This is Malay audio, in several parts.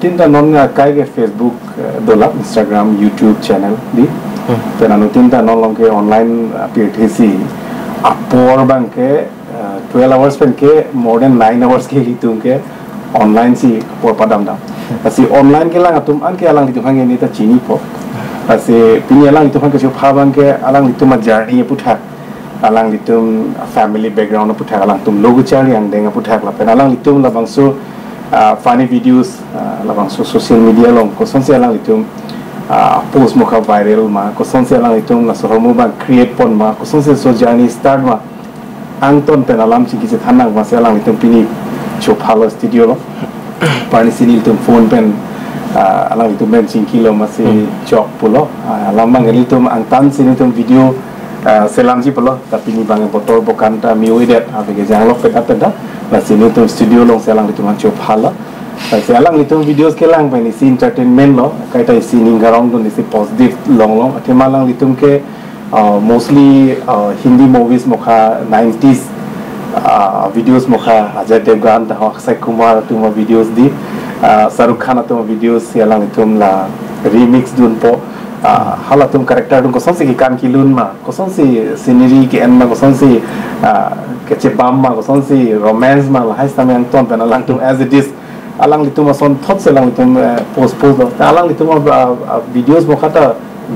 tinta non nga kai ke Facebook dola Instagram YouTube channel di tena no tinta non long ke online PTC apor bang ke 12 hours pen ke more than 9 hours ke hitung ke online si por padam da asi online ke lang atum an ke alang itu hange ni ta chini po asi pini alang itu hange siu phabang ke alang itu ma journey puthak alang itu family background puthak alang tum logo chari ang denga puthak la pen alang itu la bangsu funny videos labang social media long ko son se alang itu post mo ka viral ma ko son se alang itu la so mo ba create pon ma ko son se so journey start ma ang ton pen alam chi ki se thanang ma se alang itu pini chop halo studio lo pani sinil tum phone pen alang itu men 5 kilo masih chop pulo alam mang itu ang tan sinil tum video selam ji pulo tapi ni bang botol bokanta miuidet ave ke jang lo peta peta la sini tum studio long selang itu man chop halo selang itu videos ke lang pen isi entertainment lo kaita isi ninggarong dun isi positive long long atemalang itu ke mostly Hindi movies mokha 90s videos mokha Ajay Devgan da Akshay Kumar tuma videos di Shahrukh Khan tuma videos yalang itum la remix dun po hala tum character dun ko son si kan kilun ma ko son si scenery ke en ma ko son si ke chebam ma ko son si romance ma la haista me anton pen alang tum as it is alang itum son thot selang itum post alang itum videos mokha ta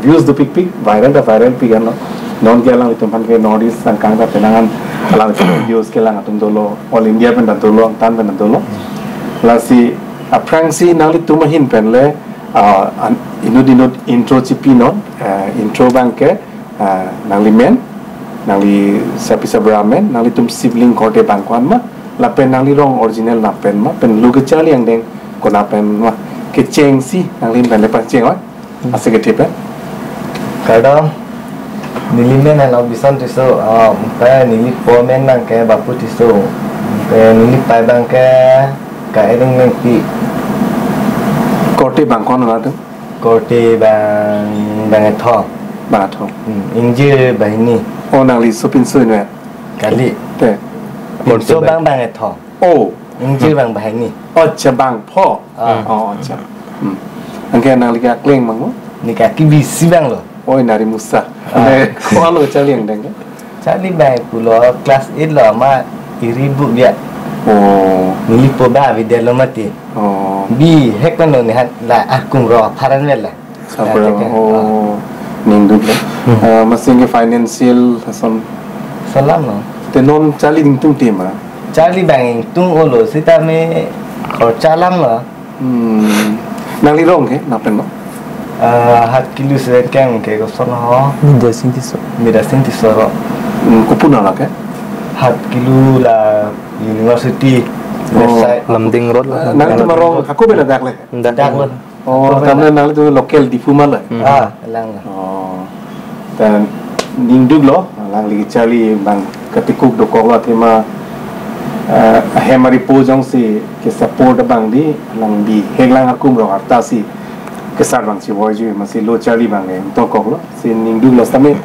views do pic viral pic ano non ke alang itum pan ke notice sangkang ta penangan alang videos ke lang atum dolo all india pen dan dolo tan pen dolo lasi aprangsi nali tumahin pen le inut intro chipino intro bangke nali men nali sapisa bramen nali tum sibling korte bangkwan ma la pen nali rong original na pen ma pen luge chali ang deng ko na pen ma ke cheng si nali pen le pa cheng wa ase ke tepe kadang nilimen na bison tiso pa nili pomen bang ke bapu tiso pe nili pai bang ke ka edeng nang pi korte bangkwan na tu korte bang tho injil bahini o nali sopin soi ne kali te so bang tho o injil bang bahini o cha bang pho o cha angke nali ka kleng mang ni ka ki bisi bang lo oi nari musa ne ko lo chali ang deng chali bang pulo class 8 lo ma iribu dia nili po ba video lo mati bi hek no ni han la akum ro pharan la sabra ning du masing ke financial son salam no te non chali ding tum tema chali bang tung olo sita me khorcha lam lo nali rong ke na pen no hat kilo se kang ke ko son ho mida sinti so ro kupuna la ke hat kilo la university website lamding road lah nang tu marong aku bela dak le tamne nang tu local difuma la lang dan ningdug lo lang lagi chali bang ketikuk do ko la tema hemari pojong si ke support bang di lang di heglang aku ro harta si kesar bang si waju masih lo chali bang to ko lo si ningdug lo tame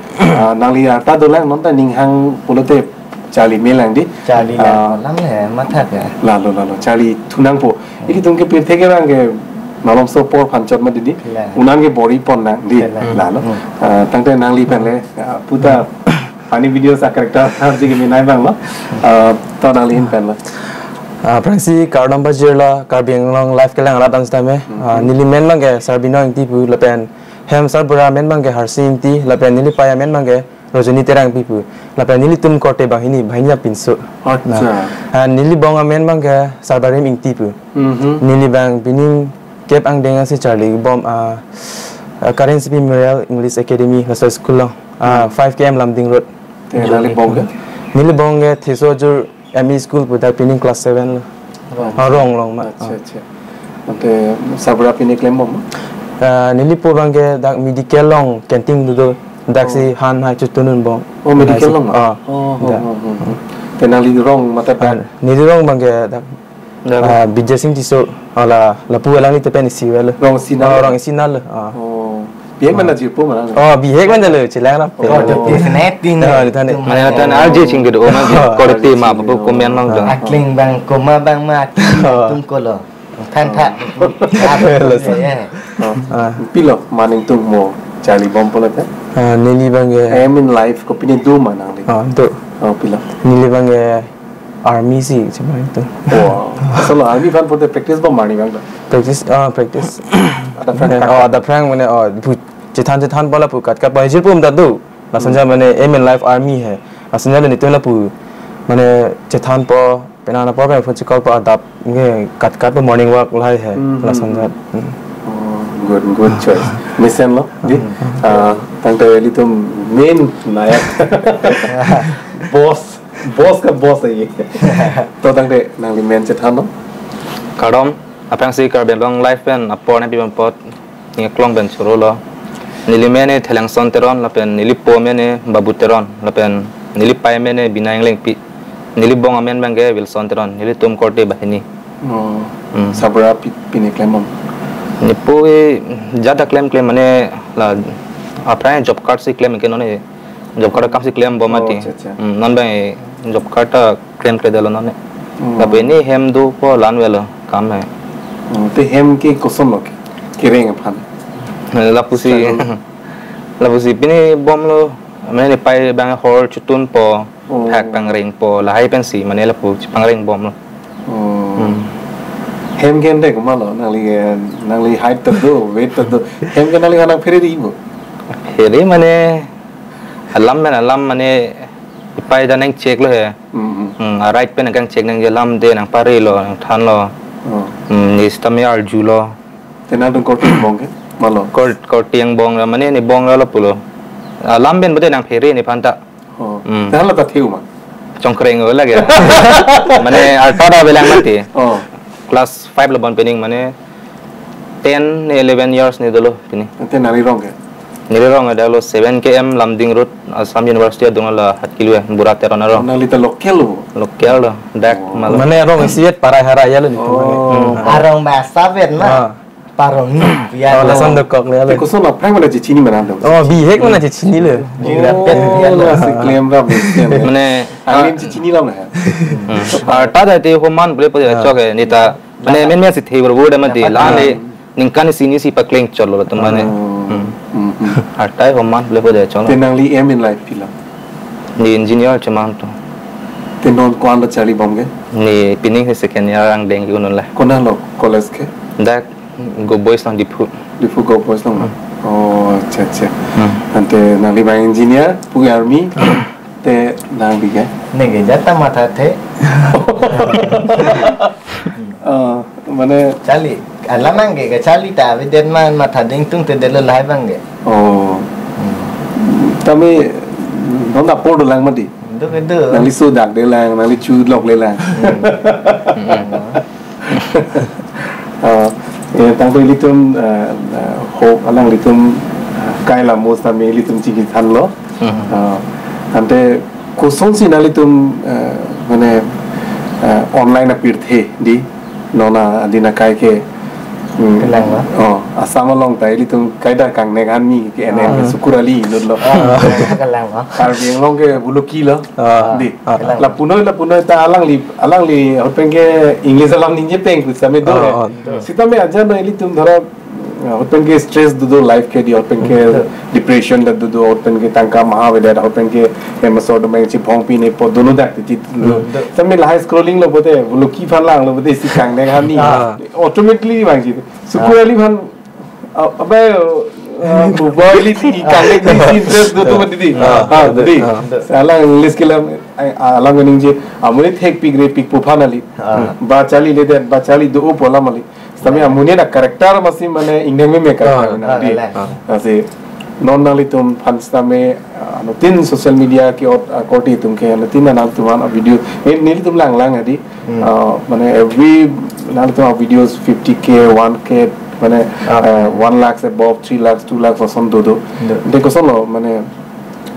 nang li harta do lang non ta ninghang pulote chali melang di chali lam le mathak ya lalu chali tunang po iki tungke pir theke bang ke malom so por phanchot ma didi unang ke body pon nang di lalu tangte nang li pen le puta funny videos a character ji ke minai bang lo to nang li pen lo prangsi card number jirla carbing long life ke lang rat ans time nili men bang ke sarbino inti pu lapen hem sarbura men bang ke harsi inti lapen nili paya men bang ke rojoni terang pipu lapen nili tum korte bang ini bhainya pinsu acha nili bonga men bang ke sarbarim inti pu nili bang bining kep ang denga si charlie bom currency memorial english academy la school long 5 km lamding road nili bonga thiso jur ME school putar pining class 7 lo rong ma acha ante sabra pining klem bom nili po bang ke dak medical long canteen do dak si han hai chutunun bom medical long tenali rong mata pan nili rong bang ke dak bijasing tiso ala lapu alang ni tepen isi wel rong sinal biek mana jipo mana biek mana le chilang la snapping mana tan alje ching do ma korte ma bu komen mang dong akling bang koma bang ma tum ko lo ท่านท่านpilok maning tu mo Charlie bom pola ta nili bangge aim in life ko pini do manang le tu pilok nili bangge army si cuma itu wow solo army fan for the practice bom mani bang practice ada prank mana cetan bola pu kat bajil pun dah tu rasanya mana aim in life army hai rasanya ni tu lah pu mana cetan po penana po kan physical po adap nge kat morning walk lai hai rasanya good choice mission lo di tang te li tum main nayak boss ka boss ai to tang te nang li men cetan lo kadom apang si kar ben long life pen apor na bim pot ni klong ben churo lo nili mene thelang son teron la pen nili po mene babu teron la pen nili pai mene binang leng pi nili bong amen bangge wilson teron nili tum korte bahini sabra pini klemom ni po jada claim mane la apra job card si claim ke no ne job card kam si claim bomati non ba job card claim ke dalo no ne la beni hem do po lanwelo kam hai te hem ke kosom lo kireng phan la pusi pini bom lo mane pai bang hor chutun po hak pangring po la hai pensi mane la pu pangring bom lo hem gen de ko malo nang li height to do weight to do hem gen nang li anak pheri ri bo pheri mane alam mane pai da nang check lo he right pen nang check nang alam de nang pari lo nang than lo ni stamia arju lo tena dong ko bong ke malo ko tiang bong la mane ni bong la pulo alam ben bode nang pheri ni phanta ta la ta thiu ma chongkreng la ge mane alta da belang mati class 5 lebon pening mane 10 ni 11 years ni dulu pini te nari rong ke niri rong ada lo 7 km lamding road Assam University adung la hat kilo burat terona ro nali ta lokal lo dak mal mana rong siet para hara ya lo itu arong bahasa vet na parong ni oh lasan dekok le te ko so na prang mana ji chini mana do oh bi hek mana ji chini le pet la se claim ra mane angin ji chini lam na ta da te homan bole pode choke nita mane men si thei bor word amati lane ningkan sini si pakleng cholo to mane hartai homan bole pode cholo te nang li aim in life pila ni engineer chamang to te non kwan la chali bom ge ni pining second year ang deng ki unon la kona lo college ke dak go boys lang dipu go boys lang oh acha ante nang li ba engineer pu army te nang bi ge nege jata mata the mane chali alamang ge chali ta videt man mata ding tung te del lai bang ge oh tami non da por do lang mati do ke do nang li su dak de lang nang li chu lok le lang tang li tum ho alang li tum kai la mos tami li tum chi ki than lo ante kusong si nali tum mane online apir the di nona adina kai ke kelang wa asam long tai li tum kai da Kangnek ahanmi ke ene sukurali lo kelang wa kar bieng long ke buluki lo di la punoi ta alang li hopen ke english alam ninje peng ku same do sita me aja no li tum dhara hopen ke stress do life ke di hopen ke depression da do hopen ke tangka mahavidya hopen ke episode me chi phong pi ne po dono dak ti same la scrolling lo bote buluki phan lang lo bote si Kangnek ahanmi automatically bang ji sukurali phan abe boili si Kangnek di interest do to mati di sala english ke alang ninje amuni thek pik pu phanali ba chali le det ba chali do pola mali sami amuni na character masi mane ingeng me ka na di ase non nali tum phansta me no tin social media ki koti tum ke na tin na tum na video nili tum lang adi mane every na tum videos 50k 1k mane 1 lakhs above 3 lakhs 2 lakhs or some do de ko solo mane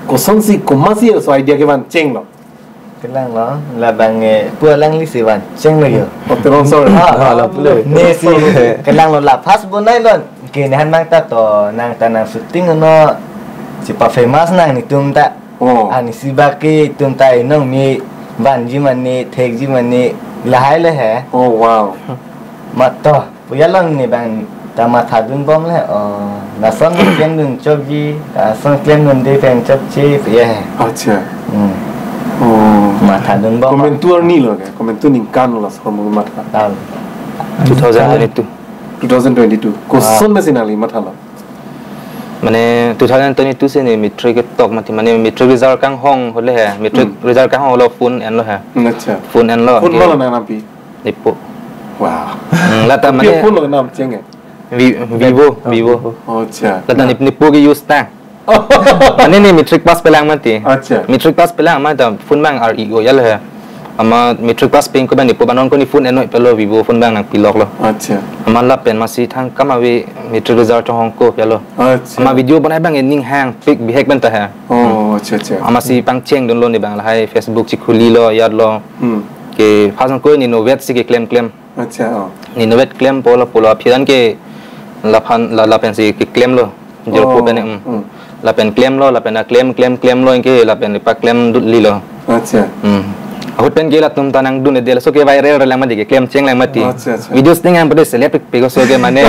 koson si komasi so idea ke ban cheng lo kelang lo la bang pu lang li siwan cheng lo yo oteron sorry la pule ne si kelang lo la pas bonai lon ke ne han mang ta to nang ta nang shooting no si pa famous nang ni tum ta ani si ba ke tum ta nong mi ban ji man ni thek ji man ni la hai le hai oh wow mata puyalang ni bang tamat hadun bom le nason klem dun chogi nason klem dun de peng chop chi ya अच्छा mata dun bom komentur ni lo ke komentur ni kan lo so mo mata tahu 2022 koson mesin ali mata lo mane 2022 se ne metric tok mati mane metric result kang hong hole ha metric result kang hong lo phone en lo ha अच्छा phone en lo phone lo na napi nipo wow la ta mane phone lo nam cheng vivo अच्छा la ta nipo ki use ta mane ni metric pass pelang mati अच्छा metric pass pelang ma ta phone bang REO ya lo ha ama metric pass ping ko bang nipo banon ko ni phone en no pelo vivo phone bang nang pilok lo अच्छा ama la pen masih thang kamawi metric result hong ko ya lo अच्छा ama video banai bang ning hang pic bihek ban ta ha अच्छा अच्छा masih pang cheng don lo ni bang la hai Facebook chi khuli lo yad lo ke phasang ko ni novet si ke claim अच्छा ni novet claim polo phiran ke la pen si ke claim lo jor ko pen la pen claim lo la pen claim lo ke la pen pa claim dut li lo अच्छा ahut pen ke la tum tanang dun de so ke viral lang ma de ke claim cheng lang mati videos ting am pade select pe ko so ke mane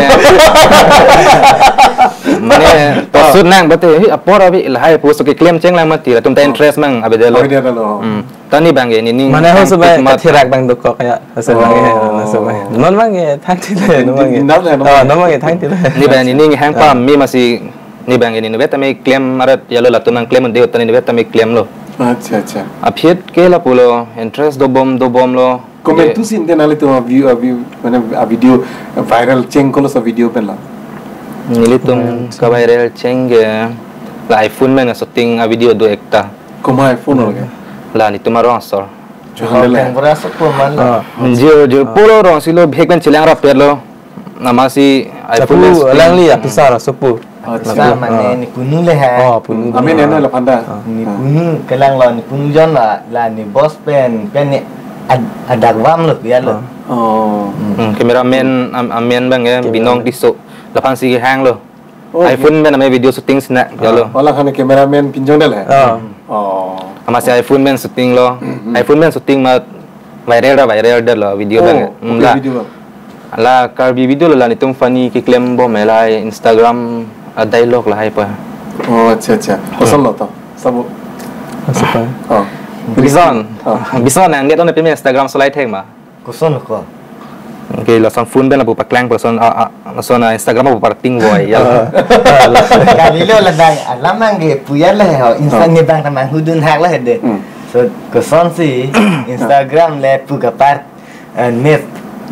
tasud nang bate apora bi la hai post ke claim cheng lang mati la tum ta interest mang abe de lo tani bang ni ning mana ho so ba thirak bang dok ko kaya so bang na so bang non bang thang ti le non bang non bang thang ti le ni bang ni ning hang pam mi masih ni bang ni novet me claim arat ya lo la tum nang claim de tani novet me claim lo अच्छा अच्छा aphiet ke la pulo interest do bom lo komentu sin den ale to view mane video viral cheng ko so video pen la nili tum ka viral cheng ge la iPhone men shooting a video do ekta koma iPhone ho gaya la ni tumaro answer yang berasa pun malah jo polo rong silo bhek ben chilang ra perlo namasi iPhone lang li pisara sopu अच्छा माने ni punu le ha punu amen eno la panda ni punu kelang lo ni punu jon la ni boss pen ni adak wam lo ya lo cameraman amen bang ya binong tiso lapan si hang lo iPhone men ame video shooting sina ya lo wala khane cameraman pinjong dal hai masih iPhone men shooting lo iPhone men shooting ma viral dal lo video bang la karbi video la ni tum funny ki claim bo melai Instagram dialogue lah hai pa अच्छा अच्छा kosan lo to sabo super bison nang dia tu napi Instagram slide theng ma kuson ko okay la son phone ben la bu paklang person son Instagram bu parting boy ya kali lo la dang alamang ge puya le ho Instagram bang tamang hudun hak la de so kuson si Instagram le pu ka part net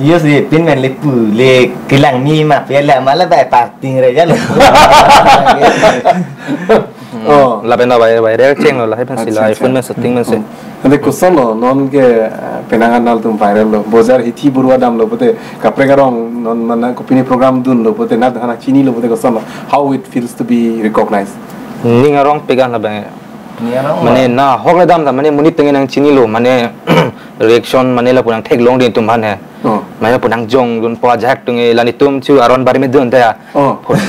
yo si pin men le pu le kilang ni ma pe la ma la bai parting re ya le la ben la viral cheng lo la hai pensil iPhone men setting men se ande kosan lo non ke penangan nal tum viral lo bozar hithi burwa dam lo bote kapre garong non mana kopini program dun lo bote na dhana chini lo bote kosan lo how it feels to be recognized ning arong pegan la bang mane na hokla dam mane munit tengen nang chini lo mane reaction mane la punang thek long din tum han hai mane punang jong dun po jak tung la ni tum chu aron bari me dun ta ya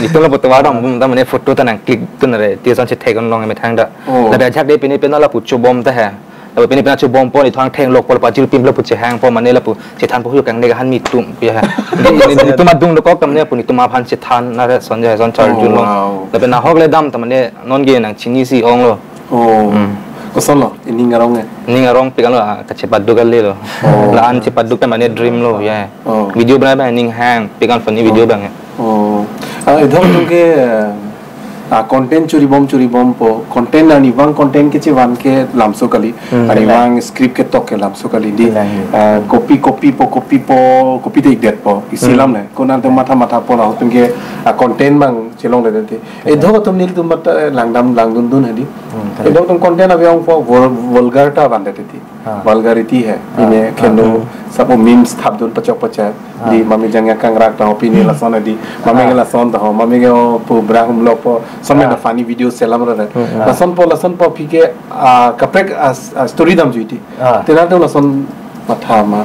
ni tum la pot wa dam bum ta mane photo ta nang click tun re ti son che thek on long me thang da la ba jak de pini pen la pu chu bom ta ha la pini pen chu bom po ni thang theng lok po pa chil pim la pu che hang po mane la pu che than po hu kang ne ga han mi tum pi ha ni tum ma dung ko kam ne pu ni tum ma phan che than na re son ja son char jun long la pen na hokle dam ta mane non ge nang chini si ong lo kosan lo ini ngarong pegang lo kecepat dugal le lo la an cepat duk mane dream lo ya video bana ba ning hang pegang funny video bang idhar tum ke content churi bom po content ani wang content ke wan ke lamso kali ani wang script ke tok ke lamso kali di copy te igdet po isilam le konan te mata po na tum ke content bang chelong le te idhar tum nil tum mat langdun dun hadi idhar tum content avyang po vulgar ta bande te vulgarity hai ine kendo sapo memes thap dun pachak di mami jangya kangrak ta opini la son di mami la son ta mami ge po brahum lo po some na funny video selam ra la son po pike kaprek story dam juiti tena to la son matha ma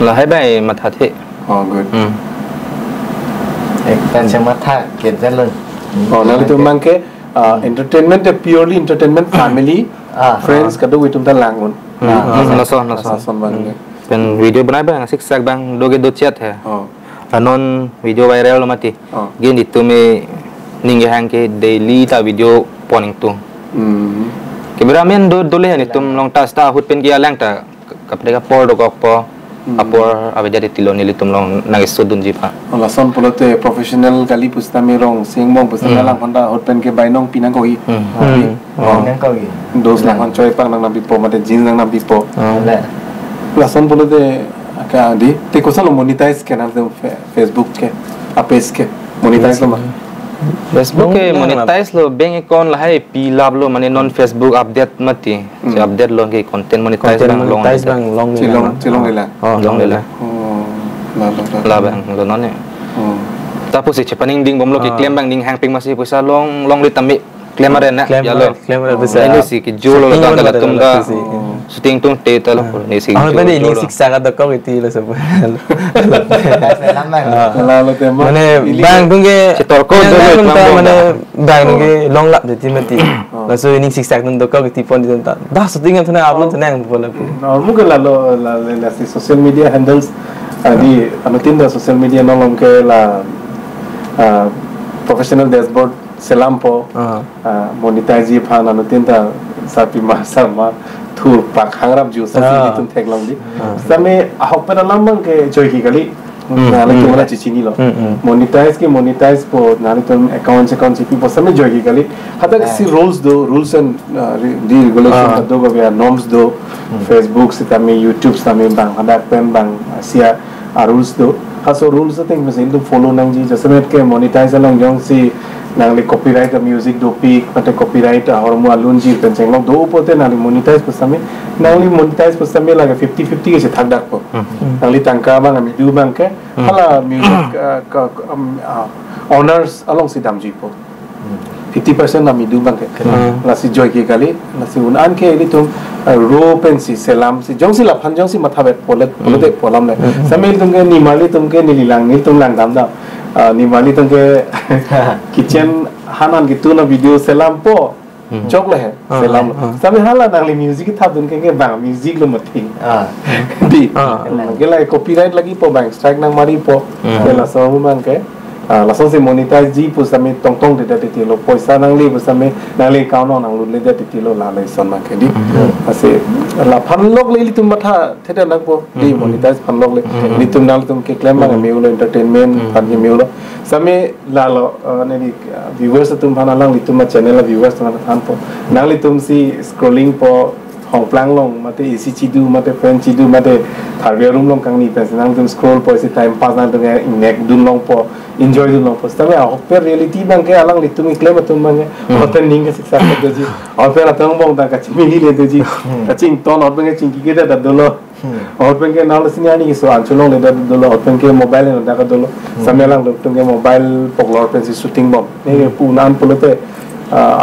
la hai bai matha the good ek tan matha ke jalan na to mang ke entertainment purely entertainment family friends kadu witum ta langun na son bang เป็นวิดีโอบางซิกแซกบางโดเกโดเชียดแฮanon video viral lo mati gen itu me ninge hang ke daily ta video poning tu kameraman do le ni tum long ta sta hut pen kia lang ta kapde ka por do ko po apor ave jadi tilo ni tum long nagis sudun jipa la son polote professional kali pustami rong sing mong pustami lang honda hut pen ke bainong pinang ko hi nang ko gi dos lang hon choi pang nang pipo mate jin nang pipo la son polote ka di te ko salo monetize ke na Facebook ke apes ke monetize lo ma Facebook ke monetize lo bank account lah hai pi lab lo mane non Facebook update mati si update lo ke content monetize bang long chilong le la long le la la bang lo non ne tapos si chepaning ding bom lo ki claim bang ding hang ping masih pusa long li tami claim are na ya lo ini si ki julo lo dalam tum da shooting tung te ta lo ni si ang pwede ini siksa ka to ko iti lo sa la te ma mane bang tungge cetor ko do mane bang tungge long lap de timati la so ini siksa nun to ko iti pon di ta da shooting thana upload thana ang bola mu ke la si social media handles di anutin da social media nolong ke la professional dashboard selam po monetize phan anutin da sapi sama thur pak hangrap ju sa si tum thek long di same ahopera lamang ke joy ki kali nala ki mala chichini lo monetize po nala tum account chipi po same joy ki kali hata si rules and the regulation do go via norms do Facebook sitame YouTube sitame bang hada pen bang sia rules do haso rules thing mesin to follow nang ji jasmet ke monetize along jong si nangli copyright music do peak mate copyright hormu alunji penceng lo do pote nangli monetize pusame laga 50-50 ke thak dak po nangli tangka bang ami du bang ke hala music owners along si damji po 50% ami du bang ke la si joy ke kali la si unan ke ini tum ro pen si selam si jong si laphan jong si matha bet polet polam le samil tum ke nimali tum ke nililang ni tum lang dam da nimali tum ke kitchen hanan gitu na video selam po jok le selam sambil hala nangli music thap dun ke bang music lo mati di gela copyright lagi po bang strike nang mari po gela so bang ke langsung si monetize ji pu sami tong de de lo poisa nang li pu sami nang li account nang lu le de lo la le son ma ke di ase la phan lok le li tum matha theda nak po di monetize phan lok le li tum nal tum ke claim bang me lo entertainment phan ye me lo sami la lo ne di viewers tum phan lang li tum channel la viewers tum than po nang li tum si scrolling po hong plang long mate isi chidu mate friend chidu mate tharbe room long kang ni ta nang tum scroll po si time pass nang tum nek dun long po enjoy dun long po tame hope reality bang ke alang li tum claim tum bang hotel ning ke siksa ko ji hope la tang bong ta ka chimi le de ji ta ching ton hope ke ching ki ke da dolo hope ke nal sini ani so an chulong le da dolo hope ke mobile le da ka dolo samelang tum ke mobile poklor pen si shooting bom ne pu nan pulote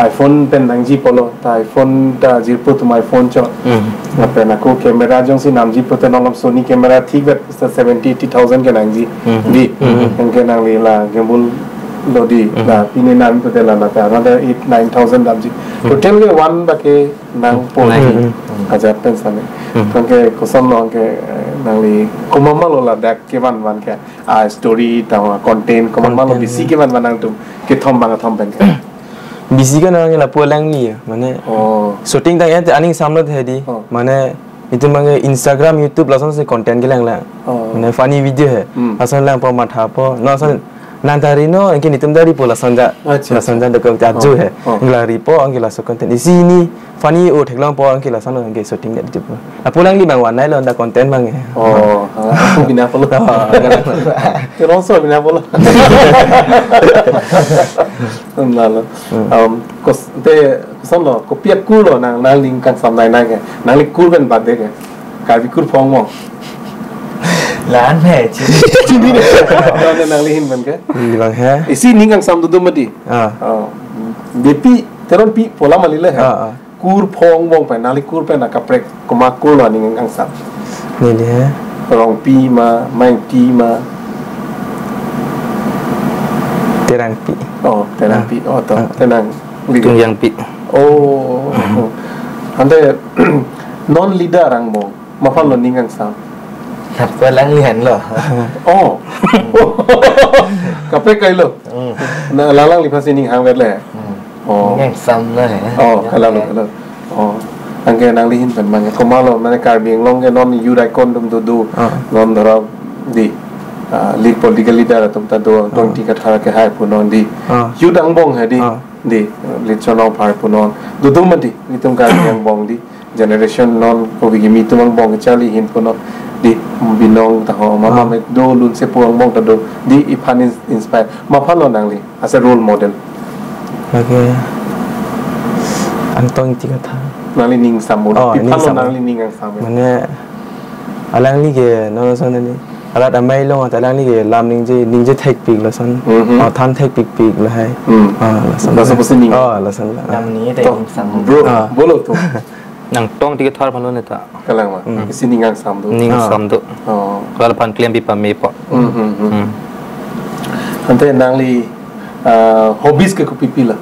iPhone pen nangji polo ta iPhone ta jirpo tu my phone cho pen aku kamera jong si namji pote nolom Sony kamera thik bet 70-80,000 ke nangji di ke nang la gembul lodi la pine nam pote la ta another 8-9,000 namji total ke one ba ke nang po aja pen same ke kosom long ke nang li komama lo la dak ke wan ke story ta content komama lo bisi ke wan nang tu ke thom bang thom pen busy kan orang la pulang ni mana shooting tang ya aning samlo the di mana itu mange Instagram YouTube langsung se content ke lang mana funny video hai asal lang pa matha po no asal nantari no angki nitum dari pola sanja dekat jaju hai nglari po angki la so content di sini funny o theklang po angki la sana angki shooting de tipo pulang li bang wan nai lo nda content bang aku bina polo terus so bina polo nalo kos te sono ko piak kulo nang ling kan sam nai nai ke nang li kul ben bad de ke ka bi kul phong mo lan he chi ni nang li hin ben ke bang he isi ning kang sam du mati depi teron pi pola malile he kur phong wong pe nang li kur pe na ka prek ko ma kul lo ning kang sam ni ni he rong pi ma main ti ma terang pi to tenang tung yang pi ande non leader rang mo ma phan lo ning ang sam Apa lang lihan lo. Oh. Kape kai lo. Na lalang li phasi ning hang vet le. Oh. Ngang sam lo he. Oh, kalau. Oh. Angke nang lihin pen manya komalo mane kar bieng long ke non yu dai kon dum du non dhara di lead political leader tum ta do 20 ka thara ke hai punon di yu dang bong he di lead chonong par punon du mati ni tum kar bieng bong di generation non ko bi mi tum bong chali hin punon di binong ta ho mama me do lun se puang bong ta do di iphan inspire ma phalo nang li as a role model. Okay. Antong tiga tha. Nali ning sambo. Pipalo nali ning ang sambo. Mane alang li ke no son ni. Ala damai long ta alang li ke lam ning je thek pik la son. Than thek pik la hai. La son. La son ning. La son la. Nam ni de sam. Bro, bolo tu. Nang tong tiga thar phalo neta. Kalang ma. Isi ning ang sambo. Ning samdo. Oh. Kalau pan claim pipa me po. Ante nang li hobbies ke ko pipila.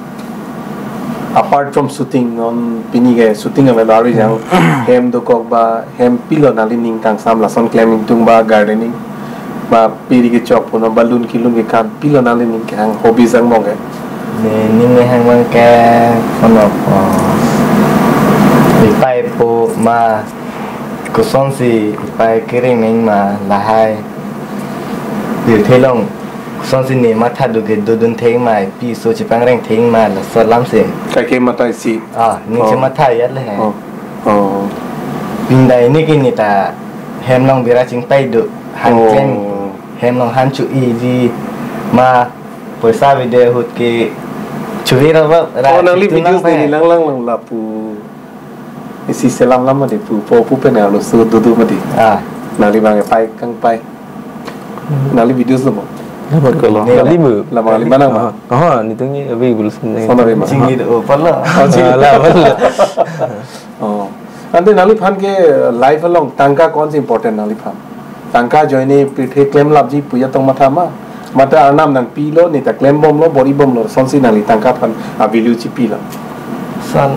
Apart from shooting on pinige shooting ame lari jang hem do kok ba hem pilo nali ning kang sam la son climbing tung ba gardening ba piri ke chok puno balloon kilun ke kan pilo nali ning kang hobbies ang mong ke Ning hang mang ke kono pai po ma kuson si pai kering ning ma lahai bil thelong son sin ni ma thadu ke dudun theng mai pi so chi pang reng theng ma la so lam se kai ke mata si ni che ma tha yat le he oh pin dai ni ki ni ta hem long bira ching pai du han ken hem long han chu i ji ma poisa video hut ke churi ra nang li videos ni lang la pu isi selam lam ma de pu pu pe na lo su du ma di nang li bang pai kang pai nang li videos lo Dapat kalau lima. Lama mana mah? Oh, ni tu ni abi bulus ni. Sama be mah. Cingi tu pala. Oh, cingi lah pala. Oh. Ante nali fan ke life along tangka कौन सी important nali fan? Tangka join ni पिठे claim lab जी puya tong mata ma. Mata anam nang pilo ni ta claim bom lo body bom lo sonsi nali tangka fan value ci pila. San.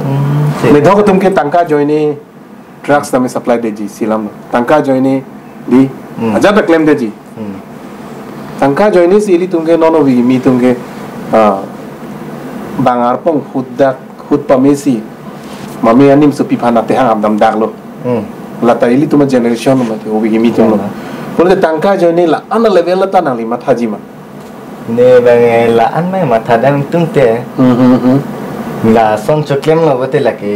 Ni dog तुम के tangka join ni drugs nami supply de ji silam. Tangka join ni di aja ta claim de ji. Tangka join ni sili Tumke nono vi mi Tumke bangar pong hud pamesi mami anim supi phana te hang abdam dak lo lata ili tuma generation ma te obi mi tum lo pole tangka join ni la ana level la tanang li matha ji ma Ne bang la an mai matha dang tum te la son choklem lo bote la ke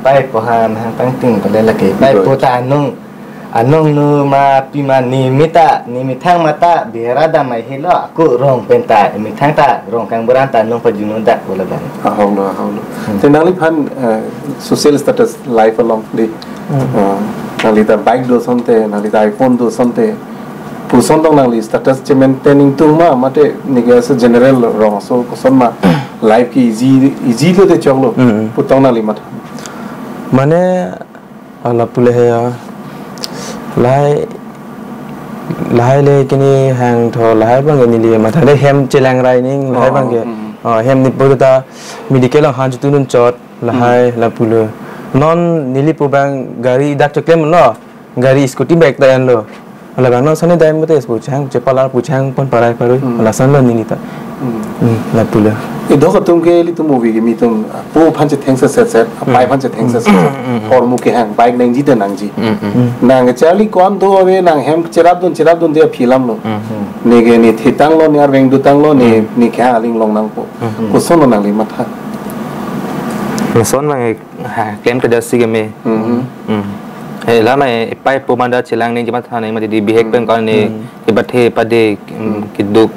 pai po han hang tang ting pole la ke pai po ta anong nu ma pi ma ni mitang mata berada mai helo aku rong penta mitang ta rong kang beranta nong pajunun dak bola ban haulo te nali phan social status life along di nali ta bike do sonte nali ta iphone do sonte puson dong nali status che maintaining tung ma mate niga se general rong so koson ma life ki easy lo de chonglo putong nali mat Mana ala pule ya lai le kini hang tho lai bang ni li ma thale hem chelang rai ning lai bang ke hem ni poda medical han chu tunun chot lai la pule non nili pu bang gari dak choklem lo gari scooty bike ta an lo ala bang no sane dai mate pu chang chepala pu chang pon parai paroi ala san lo ni ta la pule e do tum ke li tum movie ke mi tum po phanche thengsa set pai phanche thengsa set or mu ke hang bike nang ji de nang ji nang chali kon do ave nang hem cherab dun de film lo ne ge ni thitang lo ni ar veng du tang lo ni kha aling long nang po ko son nang li matha son mai claim ke dasi ke me la mai pai po manda chilang ni jamat thane ma di behek pen kan ni ke bathe pade ki duk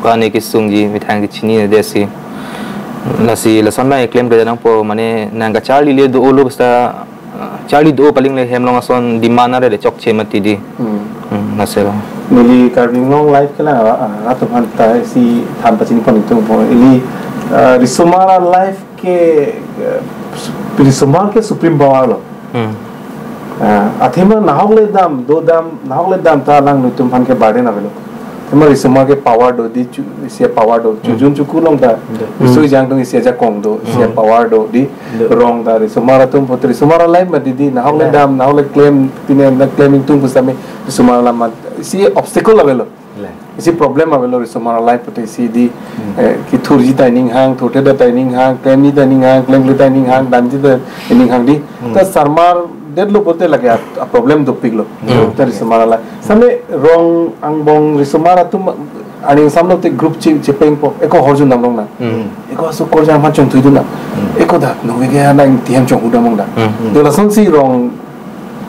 kan ki sungji mi thang ki chini desi la son mai claim ke nang po mane nang ga charli le do olo basta charli do paling le hem long son di mana re chok che mati di na se nili carving long life kala atu phan ta si tham pachini pon tum po ili risumara life ke risumar ke supreme power lo athema nahogle dam ta lang nutum phan ke bade na belo Semua semua ke power do di isi power do jujun cukup long ta isu jang dong isi aja kong do isi power do di wrong ta semua ratum putri semua lain mah di nah oleh dam nah oleh claim pinen claiming tung pusame semua lama isi obstacle lah belo isi problem lah belo semua lain putri isi di ki thurji dining hang thote da dining hang claim ni dining hang claim li dining hang danji da dining hang di ta sarmar dead lo bote lagi a problem do piglo dari semara la sampai wrong angbong semara tu ani samlo te group chepeng po eko horjun namlong na eko so korja ma chong thuidu na eko da no ge na tiam chong uda mong da de la son si wrong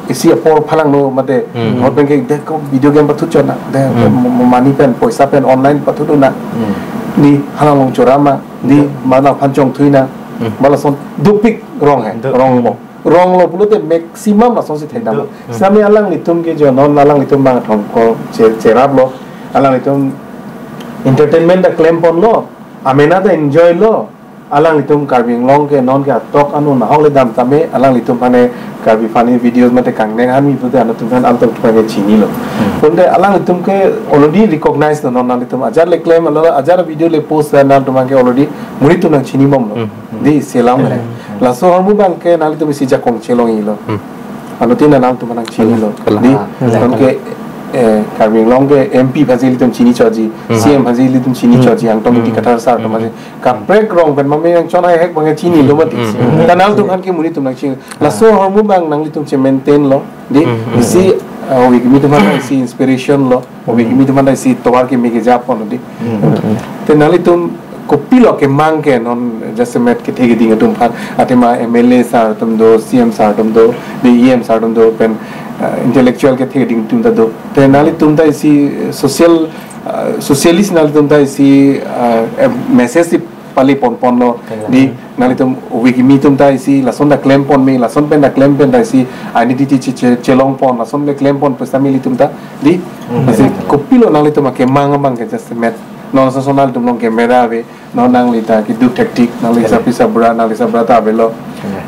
isi apor phalang no mate hot bank ke de ko video game pathu chona de money pen poisa pen online pathu do na ni halang chorama ni mana phanchong thuina mala son dupik wrong hai wrong mo wrong lo pulo te maximum la son si thenda sami alang litum ke jo non alang litum bang thong ko cherap lo alang litum entertainment da claim pon lo amena da enjoy lo alang litum carving long ke non ke tok anu na hole dam tame alang litum pane carvi funny videos mate Kangnek ahanmi pute anu tum kan alto tupane chini lo ponde alang litum ke already recognize no non litum ajar le claim lo ajar video le post na tum ke already muri tu nang chini mom lo di selam le la so hormu bang ke nali tu misi jakong chelong ilo anu tin nam tu manang chini lo di ton ke carving long ke MP phasili tum chini choji CM phasili tum chini choji ang tom ti kathar sar to mase ka break wrong ben mame yang chona hek bang chini lo mati tanal tu kan ke muni tum nang chini la so hormu bang nang li tum che maintain lo di isi obi kimi tu mana isi inspiration lo obi kimi tu mana isi towar ke mege japon di te nali tum kopi lo ke mang ke non just met ke thege ding tum phan atema MLA sar tum do CM sar tum do EM sar tum do pen intellectual ke thege ding tum da do te nali tum da isi socialist nali tum da isi message si pali pon pon lo di nali tum wiki mi tum da isi lason da claim pon me lason pen da claim pen da isi identity chelong pon lason le claim pon pesami tum da di isi kopi lo nali tum ke mang ke just met non sonal tum long kamera ave non nang lita ki du tactic nang lisa sabra ta velo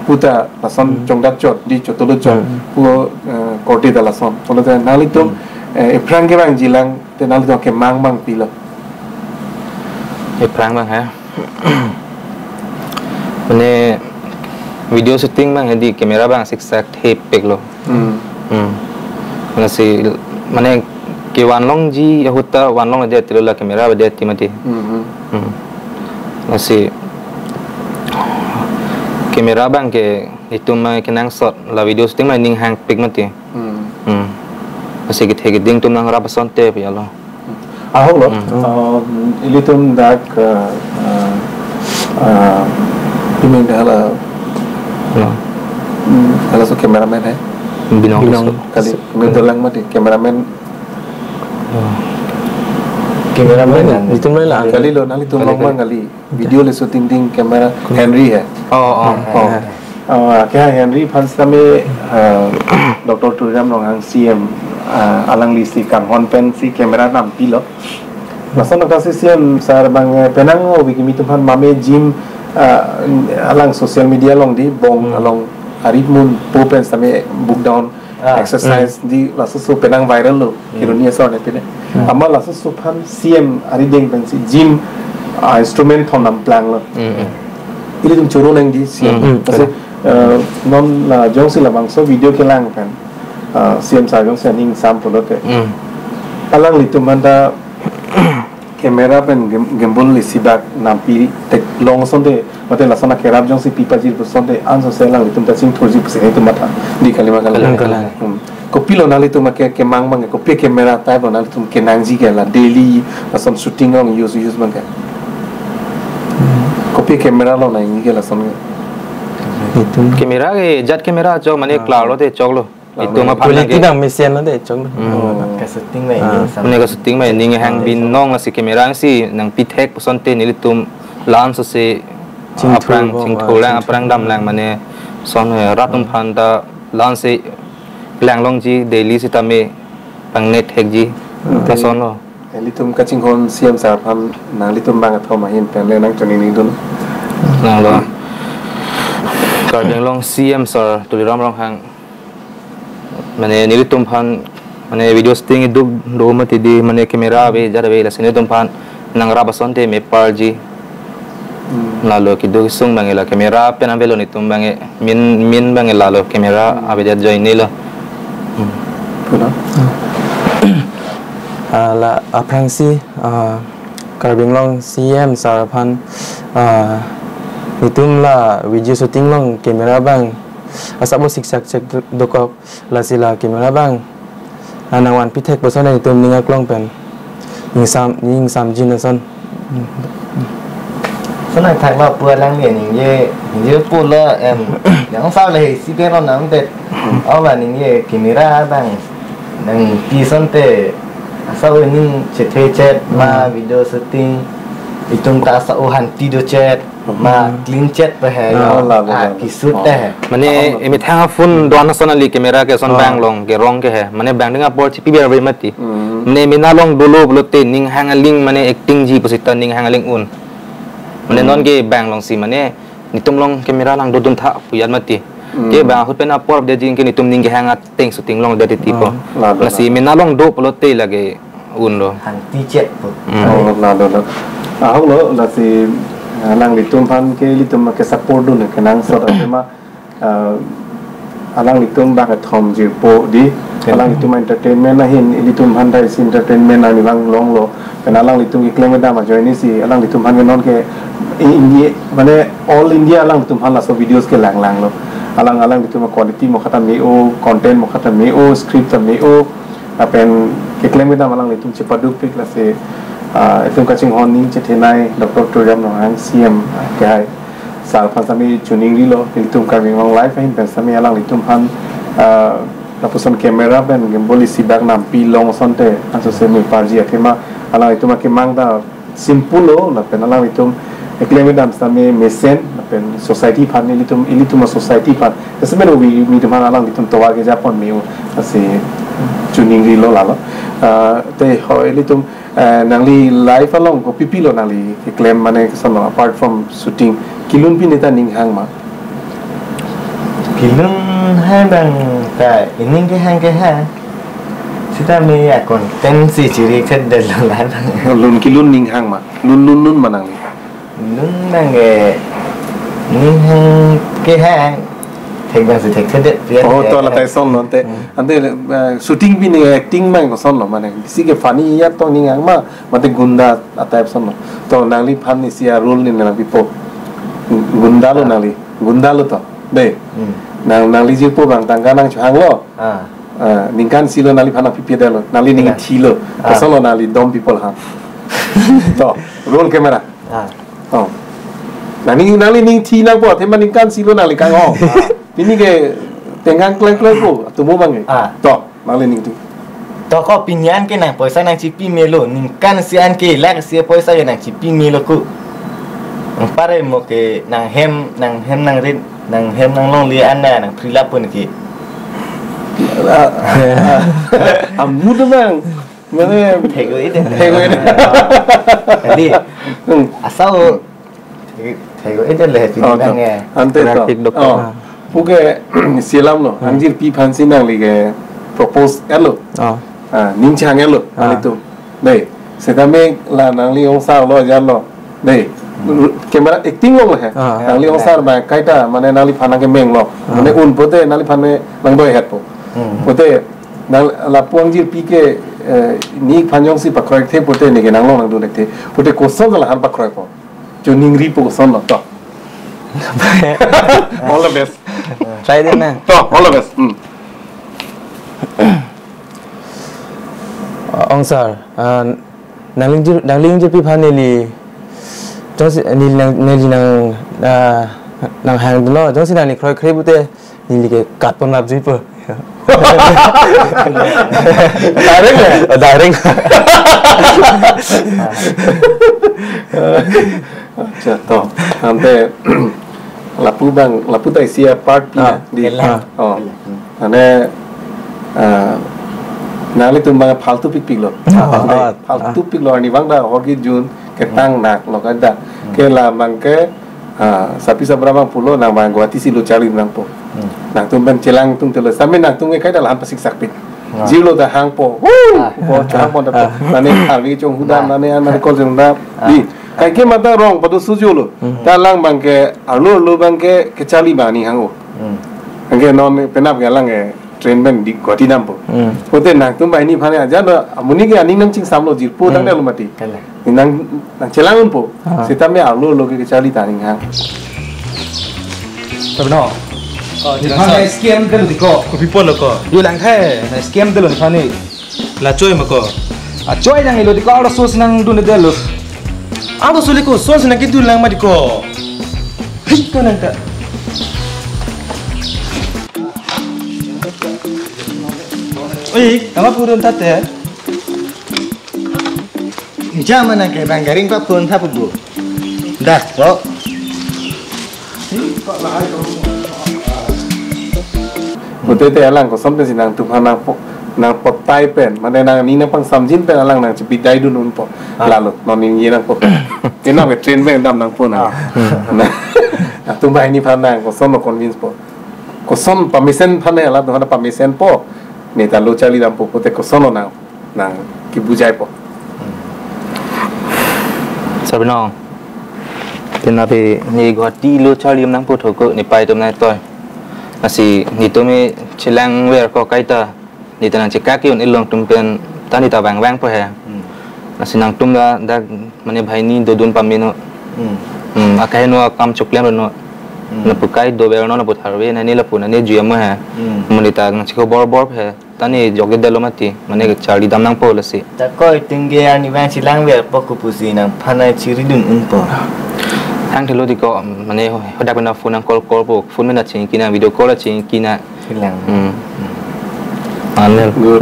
puta lason chongdat chot di chotolo chot pu korti da lason polo ta nang litum prang ke bang jilang te nang litum ke mang bang pilo prang bang ha mane video shooting bang di kamera bang siksak tape peklo mana si mane ke wanlong ji yahuta wanlong ada tilula kamera ada timati nasi kamera bang ke itu mai kenang shot la video shooting mai ning hang pic mati nasi ke thege ding tum nang rap sonte pe yalo ahong lo ilitum dak pimen hala hala so cameraman hai binong kali mendolang mati cameraman cameraman itu mulai lah kali lo nali tu lomba kali video le shooting ding camera Henry hai kya Henry fans kami Dr. Turam long CM alang lisi kan hon pen si camera nam pilo lason ka si CM sar bang penang o bigi mitumhan mame gym alang social media long di bong along aritmun popen same book down exercise di lasu so penang viral lo kironia so ne pene amma lasu so phan CM ari ding pen si gym instrument thonam plan lo ili tum choro nang di CM kasi non la jong si la bang so video ke lang kan CM sa jong sa ning sam polo te alang litum manda camera pen gimbal li sibak nampi tek long sonde mate la sona kerap jong si pipa jir sonde anso selang litum ta sing thurji puse itu mata di kalima kala ko pilo nali tum ke mang mang ko pe camera type nali tum ke nangji ke la daily some shooting on use mang ke ko pe camera lo na ngi ke la son itu kamera ke jat kamera jo mane cloud lo te chok lo itu ma phan quality bang mesian lah deh cong ka shooting mai ni mane ka shooting mai ning hang bin nong si kamera si nang pitek posonte nilitum lan so se aprang chingtholang aprang dam lang mane son ratum phan da lan se lang long ji daily si tame pang net hek ji ta son lo litum kaching hon CM sa phan nang litum bang thoma hin pen le nang choni ni dun nang lo ka deng long CM sir tuliram rong hang mane nilitum phan Mane video sting itu do mati di mane kamera be jar be la sini tumpan nang rabason te me parji lalu kido sung bangela kamera pen ambelo ni tumbange min bange lalu kamera abe jar join ni lo la aprangsi karbing long CM sarapan itum la video shooting long kamera bang asabo siksak cek dokok la sila kamera bang anawan pitek bosan itum ninga klong pen ning sam jin son Sana thằng là bữa lang liền những như bữa là em những sao là si bên nó nắm được ông là những như camera bằng những pi son te sao những chết chat mà video setting itu tak sao han video chat mà clean chatไปให้ki sut te mane emi thang phone don sonali camera ke son bang long ke rong ke hai mane bang dinga por chipi ber mati mane mina long dolo blote ning hangaling mane acting ji posita ning hangaling un mane non ke bang long si mane nitum long kamera lang dodun tha puyat mati ke bang hut pen apor de jing ke nitum ning ke hangat teng shooting long de tipo la si mina long do plote lage un lo han ti chat po la hong lo la si nang litum pan ke litum ke support dun ke nang sot ma alang litum ba ka thom ji po di alang litum entertainment na hin litum han dai entertainment ani bang long lo ke alang litum ki claim da ma join ni si alang litum han non ke India mane all India alang litum han la so videos ke lang lo alang litum quality mo khata me o content mo khata me o script me o apen ke claim da alang litum chepaduk pik la se itu kacing honing cetenai Dr. Turam Nohang CM kai sal pasami tuning rilo itu kami orang live ini pasami alang itu han lapusan kamera ben gimbal isi bag nampi long sonte aso semi parji akema alang itu makin mangda simple lo lapen alang itu eklemi dam sami mesen lapen society pan itu ma society pan sebenarnya we itu mana alang itu toa ke Japon meu asi tuning rilo lalo te hoi itu nangli live along ko pipilo nangli claim mane sono apart from shooting kilun pin eta ning hang ma kilun hang bang ka ining ke hang sita me ya content si ciri kan dalam lun kilun ning hang ma nun manangli nun nange ning hang ke hang thek bang si thek det oh to la tai son non te ante shooting pin acting mang ko son lo mane si ke funny ya to ning hang ma mate gunda atai son lo to nangli phan ni sia role ni na pipo gundalo nangli gundalo to de nangli ji po bang tangga nang chang lo ningkan silo nali phana pipi dalo nali ning thilo kasolo nali dom people ha to roll camera oh nani nali ning thi na po thema ningkan silo nali kang ho ini ke tengang klek po tumo bang to nali ning tu to ko pinyan ke nang poisa nang chipi melo ningkan sian ke lak sia poisa nang chipi melo ku pare mo ke nang hem nang rin nang hem nang long li anna nang prilap pun ki amu tu bang mana thego ide jadi asal thego ide le pinang nge ante to puke silam lo anjir pi phansi nang li ke propose elo ning chang elo ali tu dei setame la nang li ong sa lo ja lo dei camera acting lo hai nang li ong sa ba kaita mane nali phana ke meng lo mane un pote nali phane mang doi het po pote nang la puang jir pi ke ni phanjong si pakrai the pote ni ke nang lo nang du lekte pote ko son la han pakrai po jo ning ri po son lo to all the best try din na to all the best ong sar nangling jir pi phaneli jong si ni nang hang no jong si nang ni khoi bute ni ke kat pon lap jui po direct acha to ante lapu tai sia part di ane nali tumbang faltu pik lo faltu pik lo ani bang da hoki jun ke tang nak lo kada ke la bang ke sapi sabrama pulo nang bang guati si lo cari nang po nang tumbang celang tung telo sampe nang tung ke kai dalam pasik sakpit Jilo dah hang po. Hang po dah. Nane hari cung hudan nane kol cung dah. Di. Kai ke mata rong padu suju lo. Talang bangke alu bangke kecali bani hango. Angke non penap ke lang ke train ben di Guwahati nampo. Pote nang tumbai ni phane aja do amuni ke aning nang ching samlo jirpo tang dalu mati. Nang celangun po. Sitame alu ke kecali taning hang. Sabno. Phane scam delu diko. Ko people ko. Yu lang the na scam delu phane. La choi mako. A choi nang ilo diko aro sos nang dun delu. Aro soli ko sos nang kitu lang ma diko. Hei ko nang ka. Oi, kama purun tate. Jaman nang ke banggaring pa pun thapu bu. Dah, lo. Betul tu alang ko sampai sinang tu nang potai pen, mana nang ni nang pang samjin pen alang nang cepi dai dulu po. Lalu non ni nang po. Kena ke train pen dam nang po na. Nah, tu mai ni phan nang ko som convince po. Ko som permission phan ala tu hana permission po. Ni ta lo chali dam po pote ko sono nang ki bujai po. Sabno. Tenabe ni Guwahati lo chali nang po thoko ni pai tum nai toy. Nasi ni tumi cilang wer ko kaita ni tanang cikaki un ilong tumpen tani ta bang po he nasi nang tum da mane bhai ni dodun pamino akai no kam chuklem no na pukai do ber no na putharwe na ni la puna ni juam he mani ta ng chiko bor he tani joge dalo mati mane chali dam nang po lasi Ta koi tingge ani bang silang wer poku pusi nang phana chiridun unpo. hang thelo di ko mane hoda pena phone ang call po phone mena ching kina video call ching kina Silang. anel Good.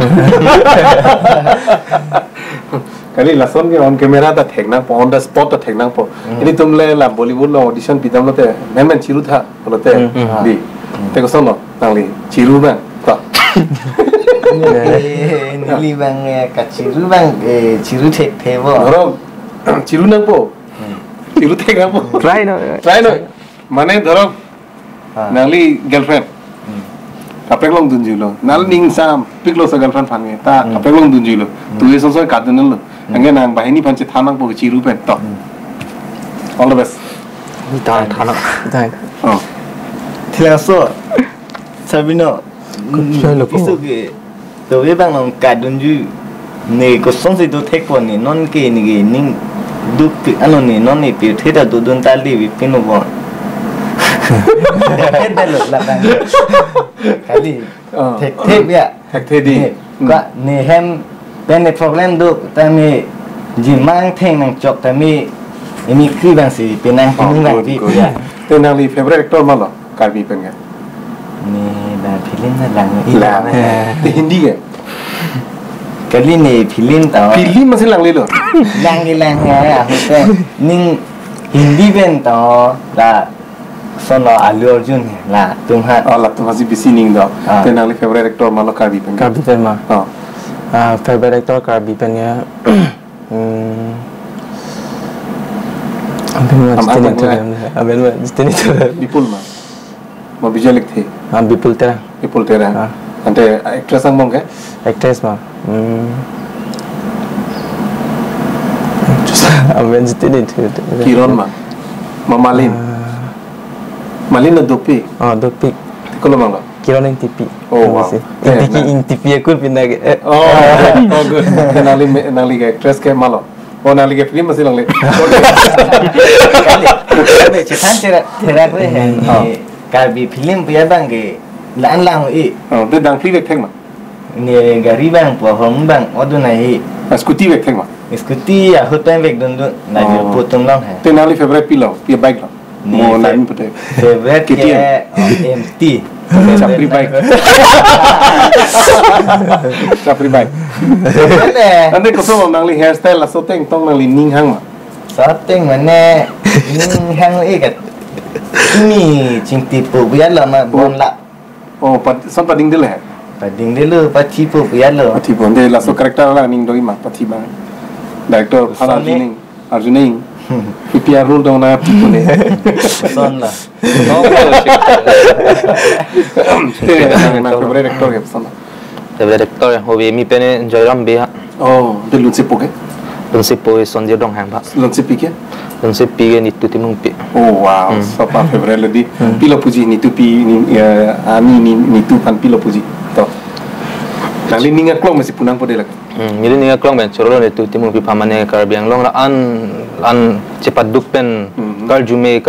Kali lason ke on camera ta thekna po on the spot ta thekna po. Ini tumle la Bollywood lo audition pitam lo te men chiru tha lo te di. Te ko sono tangli chiru bang ta. Nili bang ka chiru bang chiru thek thebo. Oro chiru nang po. Chiru thek nang po. Try no. Mane dhoro nangli girlfriend. Apek long dunjulo. Nal ning sam piklo sa girlfriend phange ta apek long dunjulo. Tu ye so kadunul lo. Angge nang bahini panche thanang po chiru pen to. All the best. ta thana Oh. Thilang so. Sabino. Isu ke to ye bang nong kadunju ne ko sonsi to thek po ni non ke ni ge ning duk ano ni non ni pi theta do dun tali bi pino bo. Dalo la bang. Kali thek ya. Thek the di. Ka ni hem ben problem do tami jimang theng nang chok tami ini kri bang si penang pinung bang pi ya. Te nangli favorite actor malo karbi pen ga. Ni ba film na lang La. Te Hindi ke. kali ni film tau. Film masih lang lilo. Lang ya hote ning Hindi ben tau la sono Allu Arjun la tumha Oh, la tu masih bisi ning do. Te nangli favorite actor malo karbi pen ga. Karbi pen ma. Oh. Favorite actor karbi pen ya. Ambil ma jitni to. Bipul ma. Ma bijay likthi. Bipul tera. Bipul tera. Ante actress ang mong ke? Actress ma. Ambil jitni to. Kiron ma. Mamalin. Malin na dopi. Dopik. Tikulo mangga. Kiron yang tipi. Oh, wow. Inti tipi aku pindah ke. Oh, good. Nali ke actress ke malo. Oh, nali ke film masih lang le. kali citan tera ko hen kalbi film punya bang ke lang Oh, te dang free vek theng ma. ni gari bang po hong bang odu nai Scooty vek theng ma. skuti ya hotan vek dun na je putung lang hai Te nali favorite pilo, pia bike la. Mo lain pute. favorite ke MT Chapri bike. Chapri bike. Ande ko so nangli hairstyle la so teng tong nangli ning hang ma. sateng mana ning hang kat ini cinti pu biar lah ma bon la Oh, son pading dile hai. pading dulu pati pu biar lo Pati bonde la so character la ning doi ma pati bang. Director Phala Arjuning. PPR rule dong na pune. son lah Te na favorite actor ke sana. favorite actor hobi mi pene Joyram be ha oh de lunsi poke lunsi po sonje dong hang ba lunsi pike lunsi pi ni tu timung pi oh wow sapa favorite ledi pilo puji ni tu pi ni ani ni tu pan pilo puji to nali ninga klong masih punang pode lak jadi ninga klong ben choro ni tu timung pi pamane karbiang long la an cepat duk pen kal jume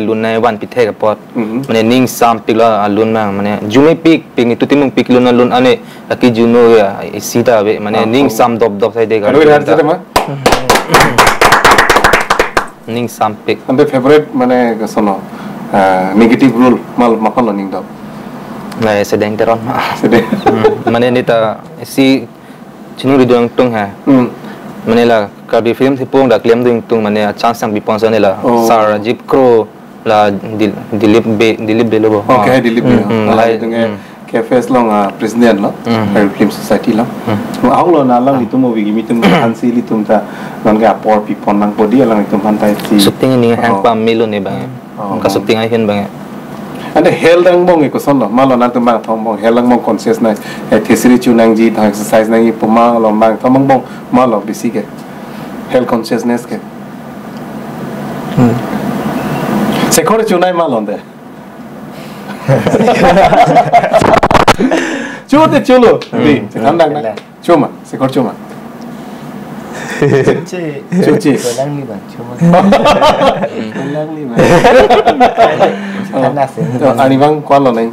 lunai wan pi the ka pot mane ning sam pi la lun ma mane jume pik ni tu timung pik lun lun ane aki juno ya sita be mane ning sam dop sai de ka ning sam pik ambe favorite mane sono negative rule mal makon ning dop na sedeng teron sedeng mane ni ta si chinu ri dong tung ha mane la kabi film si pung da klem ding tung mane chance sang bi pon sa ne la sar jeep crow la dilip be lo okay dilip be lai dengan cafes long president lo film society lo au lo na lang itu mo bigi mitum hansi li tum ta non ga por pi pon nang podi lang itu pantai si shooting ni hang pam milo ne bang ka shooting ai hen bang ande hell dang mong ko son lo malo na tum bang thong mong hell dang mong conscious na thesri chu nang ji ta exercise nang i puma lo bang thong mong malo bisi ke health consciousness ke sekor chu nai malo de chulo di tandang na cuma sekor cuma cuci Kolang ni bang, cuma. Kolang ni bang. Panas ni. Ani bang kuan lo neng.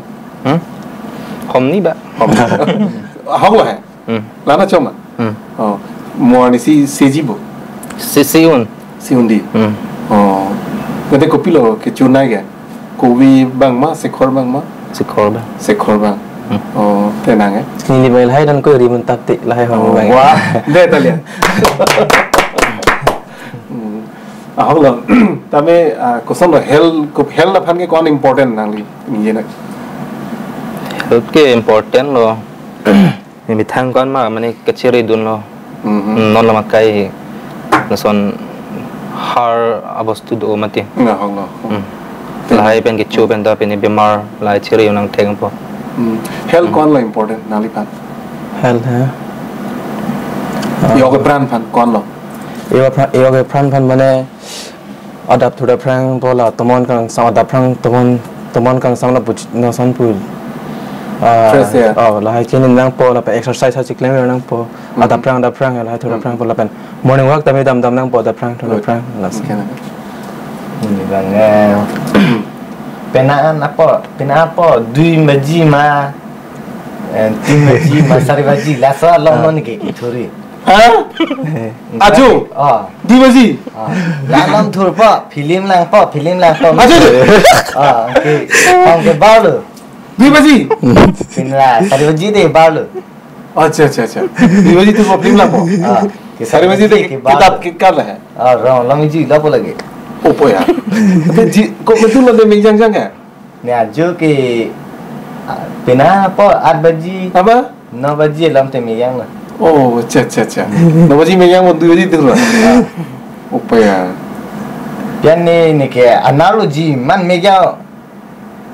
Hom ni ba. Hong lo hai. Lana cuma. Oh, mua ni si sejibo. Siun di. Oh, nanti kopi lo ke cunai ke. Kopi bang ma sekor bang ma. Sekor bang. Oh, tenang ya. Ini bail hai dan ko rimun taktik lahai hong bang. Wah, deh tadi. Hong lo, tapi kosan lo health lah pan ke kau important nangli ni nak. Health ke important lo. Ini thang kon ma mane keciri dun lo. Non lama kai nason har abos tu do mati. Nah Hong lo. Lahai pen kecu pen ta pen bemar lahai ciri unang theng po. Health kon lo important nangli pan. Health ha. Yoga pran pan kon lo. Yoga pran pan mane adapt to the prang bola tomon kang sang adapt prang tomon kang sang la bu no san pu Fresh air. Lahai kinin nang po la pa exercise ha chiklem nang po adapt prang lahai to the prang bola pen morning walk tami dam nang po adapt prang to the prang la Ini bang penaan apa dui maji ma tim maji ma sari maji lasa lomon ke thori Aju. Dui maji. Lalam thur pa film lang pa Aju. ke balu Dui maji. pinla sari maji de balu अच्छा. Dui maji tu film lah po. Sari maji tu kitab kikar lah hai. rong lami ji lapo lagi Opo ya. Kok betul lo deh menjang kan? ni aju ke pena apa 8 baji Apa? 9 baji lam te meyang lah Oh, अच्छा. Nama ji menjang mau dui maji tu lah. Opo ya. pian ni ke analogi man meyang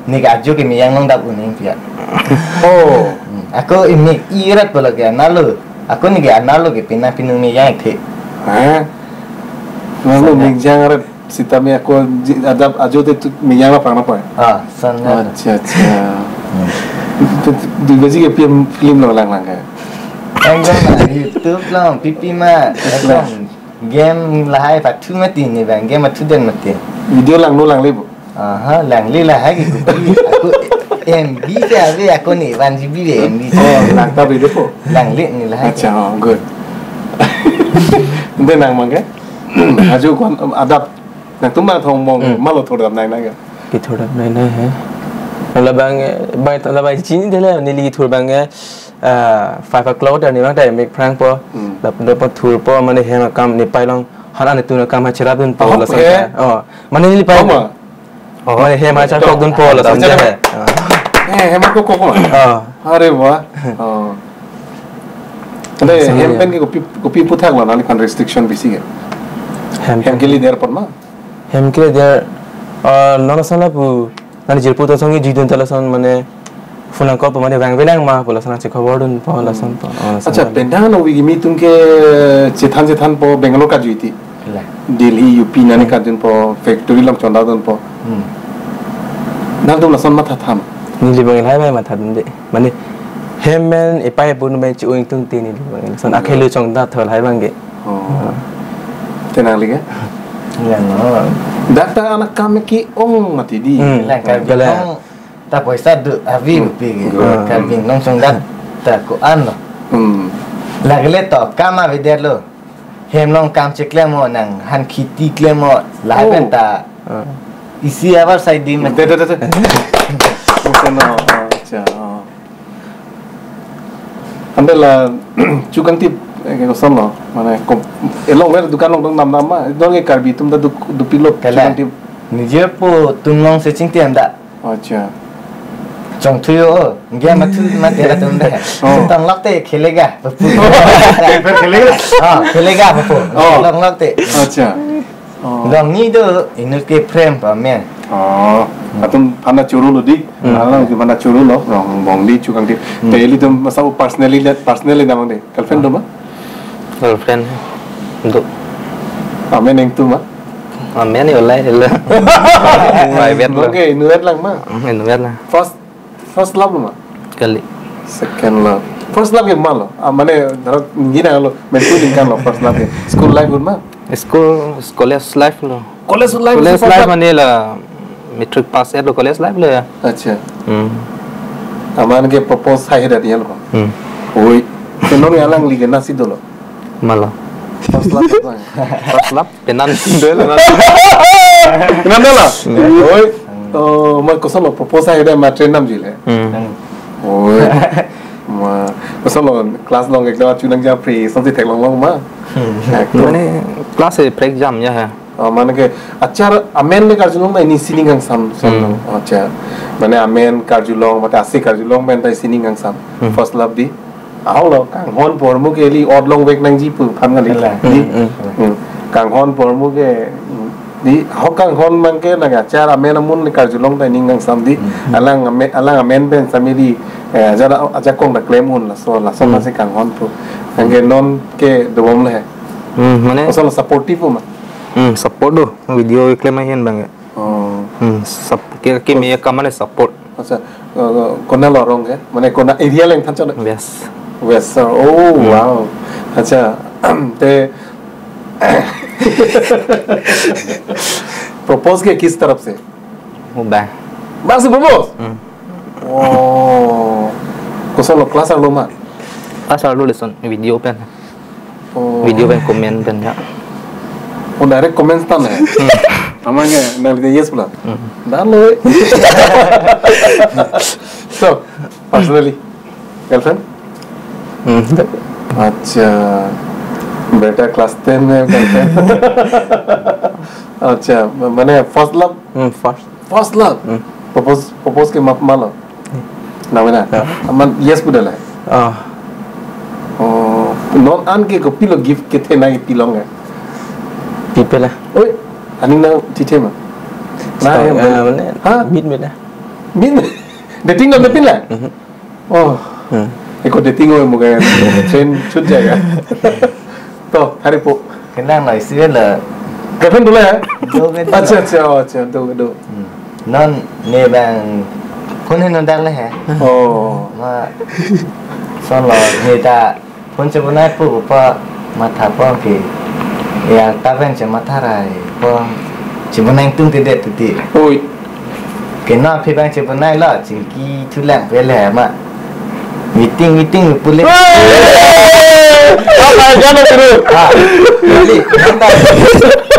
ni ke aju ke meyang nong dak uning pian Oh. aku ini irat pula ke analog aku ni ke analog ke pina pinung meyang the Hah? Lalu menjang red sita me aku ada ajo tu menjang apa apa? sana अच्छा. Dui maji ke film lo lang kan? enggak lah YouTube lah pipi mah game lahai patu mati ni bang game matu dan mati Video lang no lang lebu. lang li lahai aku MB dia ave aku ni 1 GB dia MB Oh, lang tabi depo. lang li ni lahai अच्छा good. Nanti nang mangke. Aju kon adap. Nang tumang thong mong malo thor dam nang nang. ki thoda nai hai la bang la bai chin de la ni li thur bang 5 o'clock dah ni bang dai make prank po la pen po thur po mane he kam ni pai long haran tu na kam ha chira dun po la sa mane ni pai mane he ma cha tok dun po la sam ja hai Hemat kok mah. Are wah. Oh. Ada hempen ke kopi puthak lo nali kan restriction bisi ke. Hem ke li der por ma. hem ke dia nona sana pu nani jirpu to songi jidun tala son mane fulang ko pemane bang belang mah pula sana cek khobor dun po lasan po अच्छा पेंडांग नो विगी मी तुमके चेथान po बेंगलोर का जुईती दिल्ली यूपी नाने का दिन po factory lump चंदा दन po नाल तुम लसन मा थाम ni bang hai mai ma than de mane hemen ipai pun me chu ing tung ti ni bang son akhelu chong da thol hai bang ge tenang lagi ya no data anak kami ki ong mati di la ka ta poisa du avi pi ka bin nong song dat ta ko an lo la gele to kama vider lo hem nong kam chekle mo nang han khiti kle mo la ben ta isi abar side di mate mungkin acha anda la cukang tip ko son lo mana elong wer dukan long nam nama dong e karbi tum da du pilot cukang tip nije po tum nong se ching ti anda acha chong thuyo nge ma thu ma tera tum da tang lak te khelega फिर खेलेगा ha khelega po long lak te अच्छा long ni do inu ke frame pa men atum pana churu lo di alang di pana churu lo rong bong di cukang tip teli tum masa personally namang de girlfriend doma girlfriend untuk amen yang tu mah amen ni oleh le mai vet lo okay nuet lang mah vet lah first love mah kali second love first love ke malo mane dharat ngina lo mentu dingkan lo first love ke school life mah college life lo college life mane la metric pass lo college life le अच्छा aman ke propose hai da dial ko oi tenong yalang lige nasi dolo malah first love penan dulu penan dolo oi मैं कुछ लोग propose है इधर मैं ट्रेन नाम जिले ओए मैं कुछ लोग क्लास लोग एक बार चुनंग जा फ्री समझे थे लोग माँ मैंने क्लास से ब्रेक जाम या है माने के अच्छा अमेन में कार्जुलोंग में इन्हीं सीनिंग अंग साम अच्छा मैंने अमेन कार्जुलोंग मत आसी कार्जुलोंग में इंता सीनिंग अंग साम first love दी आओ लो कांग होन पोरमु के लिए और लोग वेक नंग जी पुर फान गली कांग होन पोरमु के di hokang hon mangke naga cara amen amun ni karjulong ta ningang samdi alang amen ben samedi jara aja kong da claim un la so na se kang hon pu ange non ke dobom le mane so supportive ma support do video claim hen bang sub ke me kamane support acha kona lorong ke mane kona area leng than chon yes oh wow acha te propose के किस तरफ से वो बा से प्रपोज कुछ लोग क्लास आलो मा क्लास आलो लेसन वीडियो पे कमेंट पेन या वो डायरेक्ट कमेंट्स ता है हमारे नल के यस बोला डालो so personally girlfriend अच्छा बेटा क्लास 10 में अच्छा मैंने फर्स्ट लव प्रपोज के मालो ना मैंने अमन यस बुदल है नॉन आन के को पिलो गिफ्ट के थे ना के पिलोंग है people lah ओए अनि ना ठीठे में ना mana हां meet lah min dating on the pin lah oh एको dating हो मुगे ट्रेन छूट जाएगा तो hari po kenang nói xưa là girlfriend dulu ya dua bên अच्छा दो non nè bạn phun hen non đang lấy hả mà son lo người ta phun cho bữa nay phụ pa mà thả pa thì ya ta ven cho mà thả rai pa chỉ bữa nay tung tiền đẹp tí ôi cái nó phi bang chỉ bữa nay là chỉ ki thu lạng về lẻ mà meeting boleh apa jangan terus jadi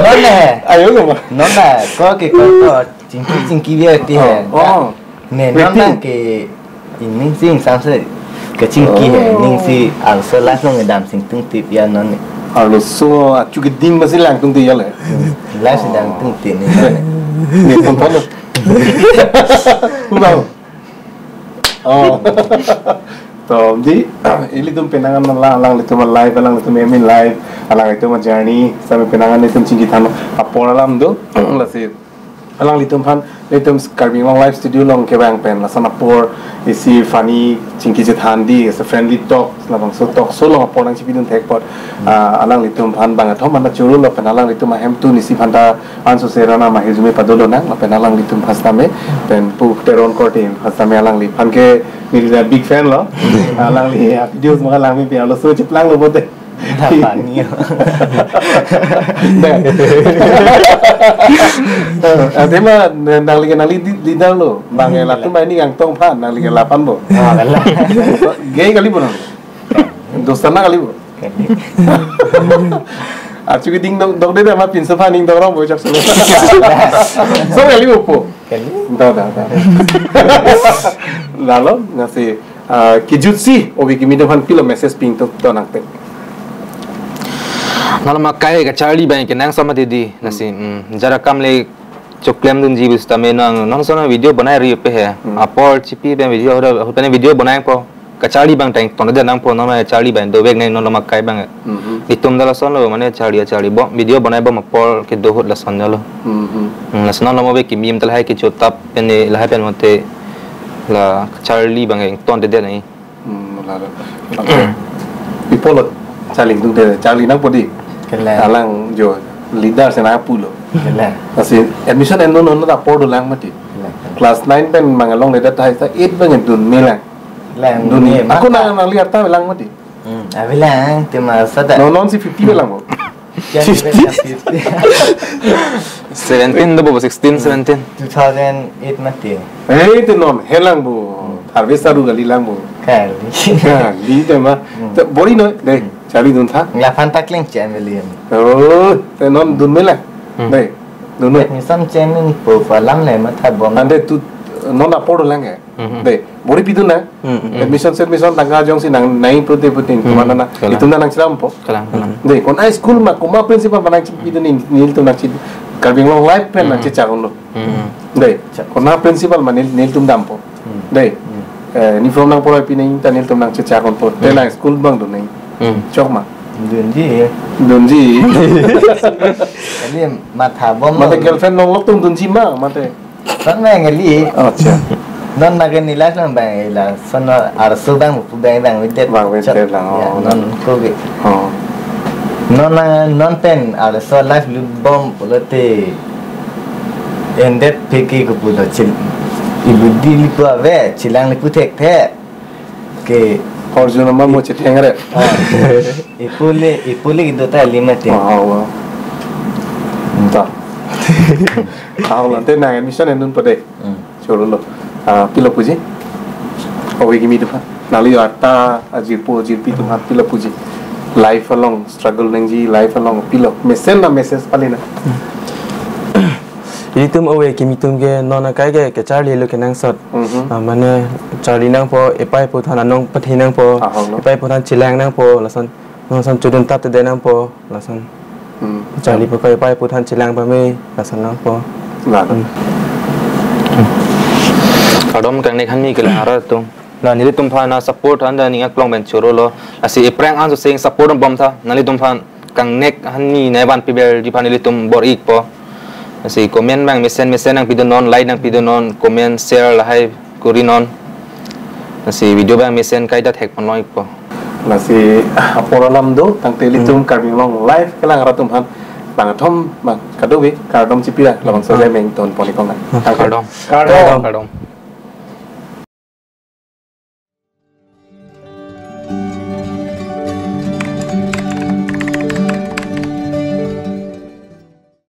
nona ayo ngomong nona có cái con chính dia ti hai nè nona cái ning sing sam se cái chính hai ning si al so la nong dam sing tung tip ya nona alo so acu geding masih lang tung ti ya le la sedang tung ti ni ni tonton lo तो जी इली तुम पेनांगन lang itu live lang itu memin live alang itu journey sampai penangan itu cinci tano aporalam do lasir alang litum pan litum carving long live studio long ke bang pen la sanapur isi funny chingki je thandi is a friendly talk la bang so talk so long apor nang chipidun thek pot alang litum pan bang athom man churu lo pen alang litum hem tu nisi phanta anso serana ma hezume padolo na la pen alang litum phastame pen pu teron kortin phastame alang li pan ke ni big fan lo alang li videos ma alang mi pe lo so chiplang lo bote Napangyo. Tema nali di dalo bang la tu mai ni yang tong pan nali lapan bo. Kala. Gay kali bo. Dostana kali bo. Acu ding dong de ma pin sofa ning dong bo chak so. So kali bo po. Kali. Da. Lalo ngasi kijutsi obi kimi de pan pilo message ping to nang te. Nala makai ka Charlie bang kenang sama didi nasi jara kam le choklem dun ji bis tame nang non sona video banai ri pe hai apor chipi bang video ho pene video banai po ka Charlie bang tang ton de nang po no ma Charlie bang do bek nei non makai bang itum dala son lo mane Charlie bo video banai bo mapor ke do hot la son lo nasna lo mo be ki mim tal hai ki chotap pene la ha pen mote la Charlie bang ton de nei Lalo. Ipolot Charlie tu de Charlie nang podi. Alang jo leader sena pulo. Kasi admission endo no na por do lang mati. Class 9 pen mangalong le data sa 8 bang dun melang. Lang Dun ni. Aku na lihat ta lang mati. Abilang tema sada. No non si 50 lang mo. 17 do 16 17 2008 mati. Tu non helang bu. Harvest aru gali lang bu. Kali. Di tema. Bori no de Charlie dun tha. Lapan takling channel. Oh, tu non dun melang. De. Dun Ni sam channel po falam le matha bom. Ande tu non na por do lang hai. De. Bori pidun na. Admission tangga jong si nang nai prote putin kumana na. Itu na nang siram po. kalang De kon ai school ma kuma principal banang pidun nil tu nak chid. Carving long life pen na chicha kon lo. De. Kon na principal ma nil tum dam po. De. Ni from nang por pinai ta nil tum nang chicha kon po. De na school bang do nai. Chok ma. Dunji. Kali matha bom. Mate girlfriend long lok tum dunji ma mate. San mai ngali. Acha. Non na gani la san bang la san ar su bang pu bang with Bang with that lang. Non ko ge. Oh. Non pen ar so life lu bom polote. And that peki ko pu do chil. Ibu di li pu ave chilang li pu tek the. Ke Fortune ma mo che thengare. Ipule gitu ta limit ya. Wow. Ta. Kau nanti nang admission endun pade. Cholo lo. Pilo puji. Owe gimi tu pa. Nali arta ajirpo ajirpi tu ha pilo puji. Life along struggle nangji life along pilo. Message palina. Itum awe kimitum ge nona kai ge ke Charlie lo kenang sot mane Charlie nang po epai po than anong pathi nang po epai po than chilang nang po lasan nosan chudun tap te nang po lasan Charlie po kai epai po than chilang pa me lasan nang po kadom Kangnek hanmi kala hara tu la nili tum pha na support anda ninga klong ben choro lo asi prank an so saying support bom tha nali tum pha Kangnek hanmi nevan pibel di pha nili tum bor ik po asi comment bang mesen nang pidonon like nang pidonon comment share lahai kurinon asi video bang mesen kaida thek panloi po Nasi aporalam do tang telitum carving long live kelang ratum han bang thom bang kadobe kardom chipira labang so meng ton poni konga kardom